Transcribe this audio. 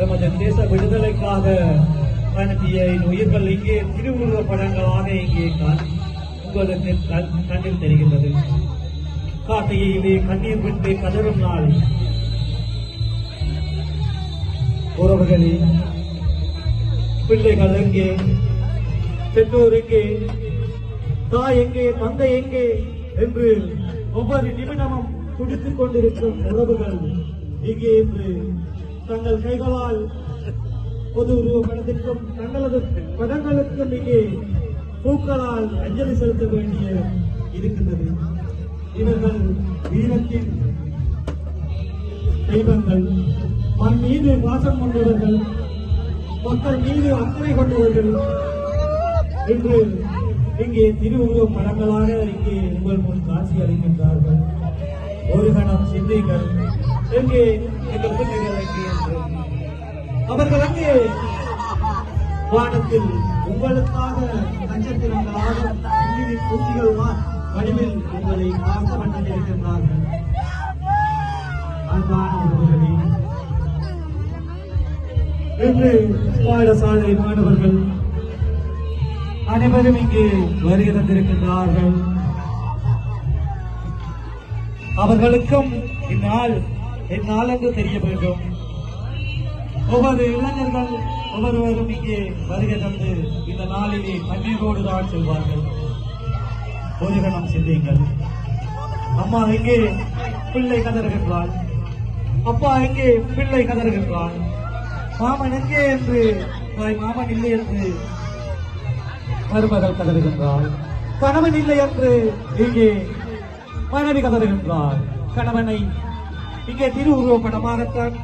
எமது தேச விடுதலைக்காக அனுப்பிய உயிர்கள் இங்கே திருவுருவ படங்களாக இங்கே உங்களுக்கு கண்ணில் தெரிகின்றது. கார்த்திகையிலே கண்ணீர் விட்டு கதறும் நாள். உறவுகளே, பிள்ளைகள் எங்கே, பெற்றோர் எங்கே, தாய் எங்கே, தந்தை எங்கே என்று ஒவ்வொரு நிமிடமும் துடித்துக் கொண்டிருக்கும் உறவுகள் இங்கே என்று தங்கள் கைகளால் பொது உருவ படத்திற்கும் தங்களது படங்களுக்கும் இங்கே பூக்களால் அஞ்சலி செலுத்த வேண்டிய இருக்கின்றது. இவர்கள் வீரத்தின் தெய்வங்கள், மண் மீது வாசம் கொண்டவர்கள், மக்கள் மீது அக்கறை கொண்டவர்கள் என்று இங்கே திருவுருவ படங்களாக இங்கே உங்கள் முன் காட்சி அளிக்கின்றார்கள். ஒரு கணம் சிந்தைகள் எங்கே எங்கள் பிள்ளைகள் எங்கே என்று அவர்கள் அங்கே வானத்தில் உங்களுக்காக நட்சத்திரங்களாக பூச்சிகள் வடிவில் உங்களை பார்க்க வந்திருக்கின்றார்கள். அன்பானவர்களே, இன்று பாடசாலை மாணவர்கள் அனைவரும் இங்கு வருகை தந்திருக்கின்றார்கள். அவர்களுக்கும் இந்நாள் எந்நாள் என்று தெரிய வேண்டும். ஒவ்வொரு இளைஞர்கள் ஒவ்வொருவரும் இங்கே வருகை தந்து இந்த நாளிலே கண்ணீரோடு தான் செல்வார்கள். ஒரு கணம் சிந்தியுங்கள். அம்மா எங்கே பிள்ளை கதறுகின்றாள், அப்பா எங்கே பிள்ளை கதறுகின்றாள், மாமன் எங்கே என்று மாமன் இல்லை என்று மருமகள் கதறுகின்றாள், கணவன் இல்லை என்று இங்கே மனைவி கதறுகின்றாள். கணவனை இங்கே திருவுருவ படமாகத்தான்